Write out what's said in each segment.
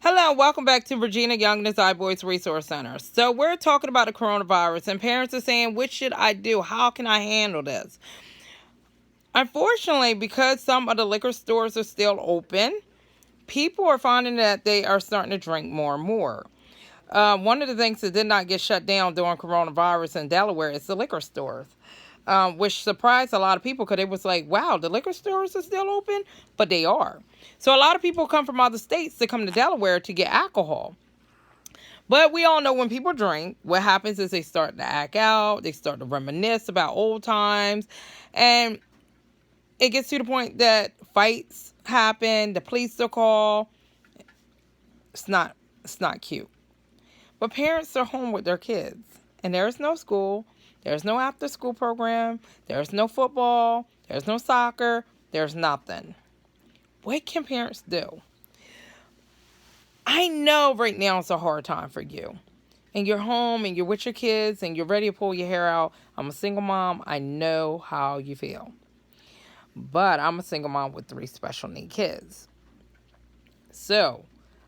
Hello, welcome back to Regina Young and His iBoys Resource Center. So we're talking about the coronavirus, and parents are saying, "What should I do? How can I handle this?" Unfortunately, because some of the liquor stores are still open, people are finding that they are starting to drink more and more. One of the things that did not get shut down during coronavirus in Delaware is the liquor stores, which surprised a lot of people because it was like, wow, the liquor stores are still open, but they are. So a lot of people come from other states to come to Delaware to get alcohol. But we all know when people drink, what happens is they start to act out, they start to reminisce about old times, and it gets to the point that fights happen, the police are called. It's not cute. But parents are home with their kids, and there's no school, there's no after school program, there's no football, there's no soccer, there's nothing. What can parents do? I know right now it's a hard time for you. And you're home and you're with your kids and you're ready to pull your hair out. I'm a single mom. I know how you feel. But I'm a single mom with 3 special need kids. So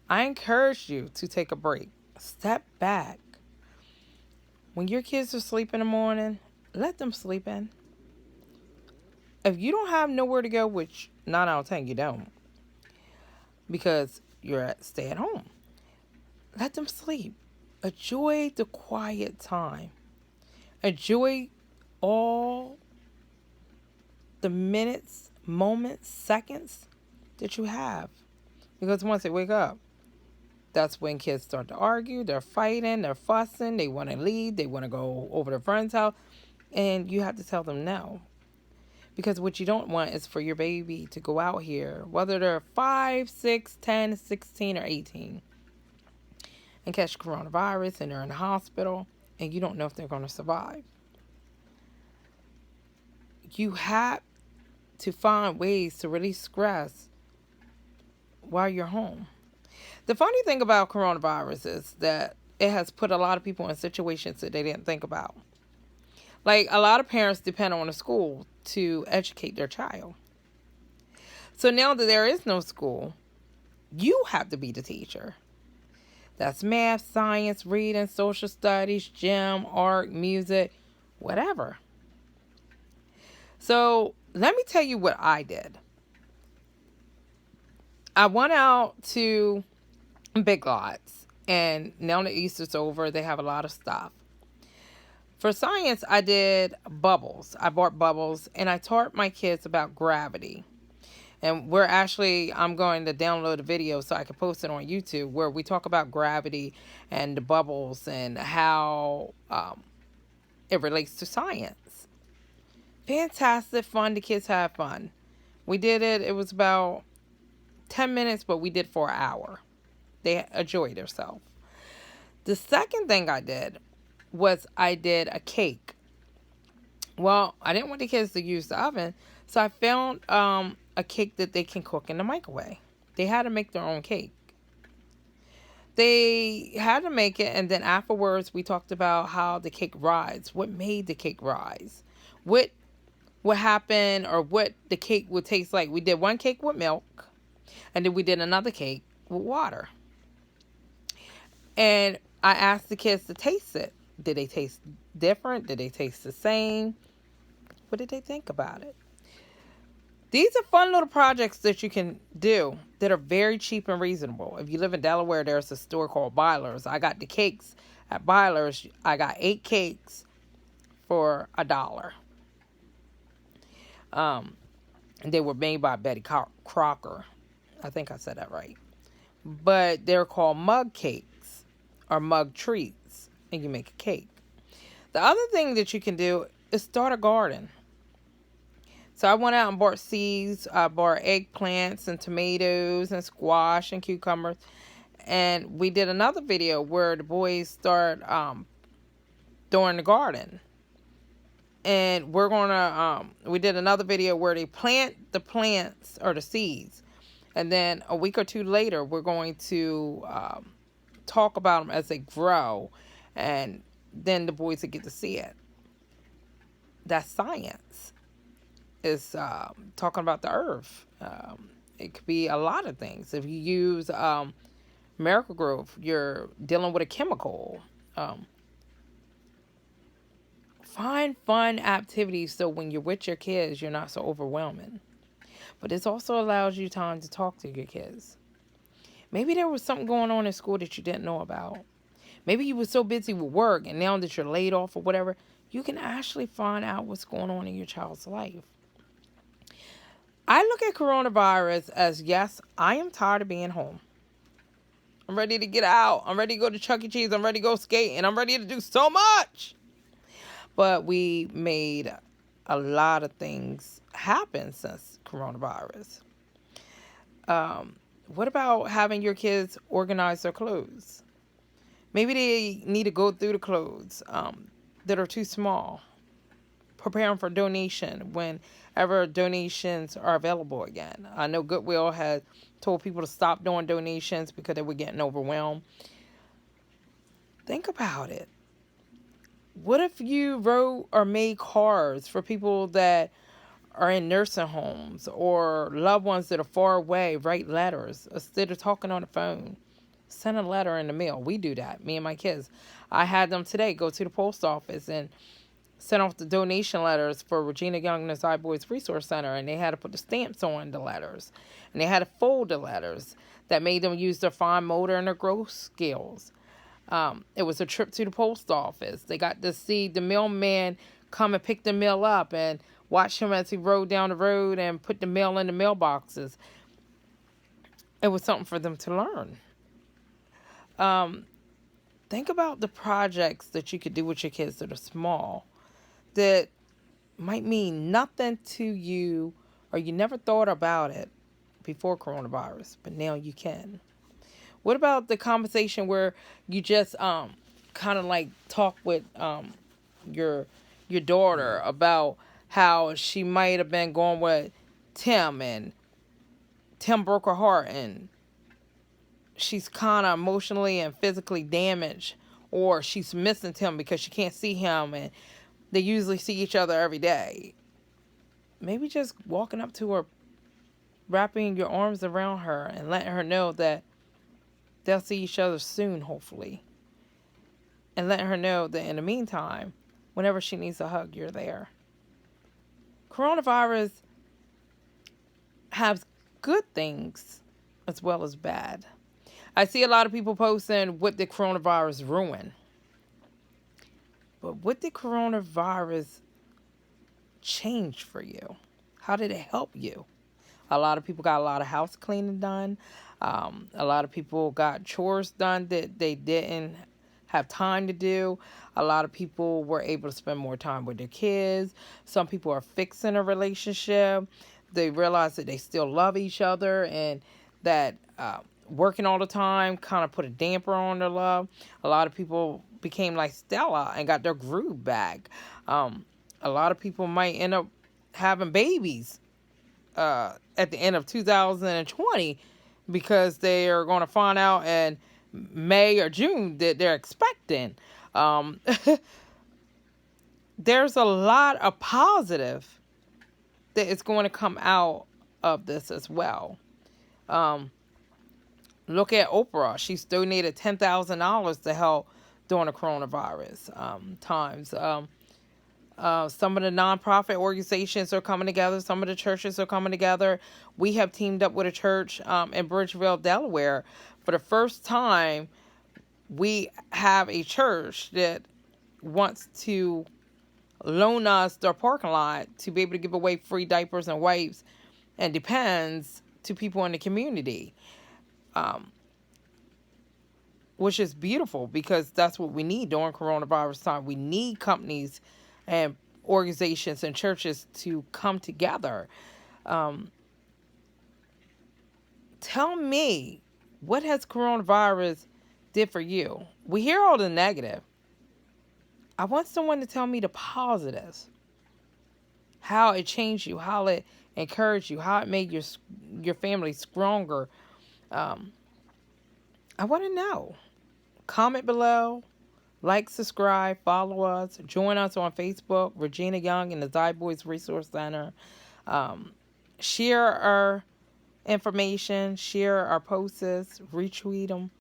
I encourage you to take a break. Step back. When your kids are asleep in the morning, let them sleep in. If you don't have nowhere to go, which 9 out of 10 you don't, because you're at stay at home, let them sleep. Enjoy the quiet time. Enjoy all the minutes, moments, seconds that you have. Because once they wake up, that's when kids start to argue, they're fighting, they're fussing, they want to leave, they want to go over to a friend's house, and you have to tell them no. Because what you don't want is for your baby to go out here, whether they're 5, 6, 10, 16, or 18, and catch coronavirus and they're in the hospital, and you don't know if they're going to survive. You have to find ways to release stress while you're home. The funny thing about coronavirus is that it has put a lot of people in situations that they didn't think about. Like, a lot of parents depend on a school to educate their child. So now that there is no school, you have to be the teacher. That's math, science, reading, social studies, gym, art, music, whatever. So let me tell you what I did. I went out to Big Lots, and now that Easter's over, they have a lot of stuff. For science, I did bubbles. I bought bubbles, and I taught my kids about gravity. And I'm going to download a video so I can post it on YouTube where we talk about gravity and the bubbles and how it relates to science. Fantastic fun. The kids have fun. We did it. It was about 10 minutes, but we did for an hour. They enjoyed themselves. The second thing I did was I did a cake. Well, I didn't want the kids to use the oven, so I found a cake that they can cook in the microwave. They had to make their own cake. They had to make it, and then afterwards we talked about how the cake rise, what made the cake rise, what happened, or what the cake would taste like. We did one cake with milk, and then we did another cake with water. And I asked the kids to taste it. Did they taste different? Did they taste the same? What did they think about it? These are fun little projects that you can do that are very cheap and reasonable. If you live in Delaware, there's a store called Byler's. I got the cakes at Byler's. I got 8 cakes for $1. They were made by Betty Crocker. I think I said that right. But they're called mug cakes or mug treats, and you make a cake. The other thing that you can do is start a garden. So I went out and bought seeds. I bought eggplants and tomatoes and squash and cucumbers. And we did another video where the boys start doing the garden. And we did another video where they plant the plants or the seeds. And then a week or 2 later, we're going to talk about them as they grow. And then the boys will get to see it. That's science. It's talking about the earth. It could be a lot of things. If you use Miracle Growth, you're dealing with a chemical. Um, find fun activities so when you're with your kids, you're not so overwhelming. But this also allows you time to talk to your kids. Maybe there was something going on in school that you didn't know about. Maybe you were so busy with work, and now that you're laid off or whatever, you can actually find out what's going on in your child's life. I look at coronavirus as, yes, I am tired of being home. I'm ready to get out. I'm ready to go to Chuck E. Cheese. I'm ready to go skate. And I'm ready to do so much. But we made a lot of things happen since coronavirus. What about having your kids organize their clothes? Maybe they need to go through the clothes that are too small. Prepare them for donation whenever donations are available again. I know Goodwill has told people to stop doing donations because they were getting overwhelmed. Think about it. What if you wrote or made cards for people that are in nursing homes or loved ones that are far away? Write letters instead of talking on the phone. Send a letter in the mail. We do that, me and my kids. I had them today go to the post office and sent off the donation letters for Regina Young and the Zy Boys Resource Center, and they had to put the stamps on the letters, and they had to fold the letters. That made them use their fine motor and their growth skills. It was a trip to the post office. They got to see the mailman come and pick the mail up and watch him as he rode down the road and put the mail in the mailboxes. It was something for them to learn. Think about the projects that you could do with your kids that are small, that might mean nothing to you, or you never thought about it before coronavirus, but now you can. What about the conversation where you just kind of like talk with your daughter about how she might have been going with Tim, and Tim broke her heart, and she's kind of emotionally and physically damaged, or she's missing Tim because she can't see him, and they usually see each other every day. Maybe just walking up to her, wrapping your arms around her, and letting her know that they'll see each other soon, hopefully. And letting her know that in the meantime, whenever she needs a hug, you're there. Coronavirus has good things as well as bad. I see a lot of people posting what did coronavirus ruin. But what did coronavirus change for you? How did it help you? A lot of people got a lot of house cleaning done. A lot of people got chores done that they didn't have time to do. A lot of people were able to spend more time with their kids. Some people are fixing a relationship. They realize that they still love each other, and that working all the time kind of put a damper on their love. A lot of people became like Stella and got their groove back. A lot of people might end up having babies at the end of 2020 because they are going to find out in May or June that they're expecting. There's a lot of positive that is going to come out of this as well. Look at Oprah. She's donated $10,000 to help during the coronavirus times. Some of the nonprofit organizations are coming together. Some of the churches are coming together. We have teamed up with a church in Bridgeville, Delaware. For the first time, we have a church that wants to loan us their parking lot to be able to give away free diapers and wipes and Depends to people in the community. Which is beautiful because that's what we need during coronavirus time. We need companies and organizations and churches to come together. Tell me, what has coronavirus did for you? We hear all the negative. I want someone to tell me the positives. How it changed you, how it encouraged you, how it made your family stronger. I want to know. Comment below. Like, subscribe, follow us. Join us on Facebook, Regina Young and the Zy Boys Resource Center. Share our information. Share our posts. Retweet them.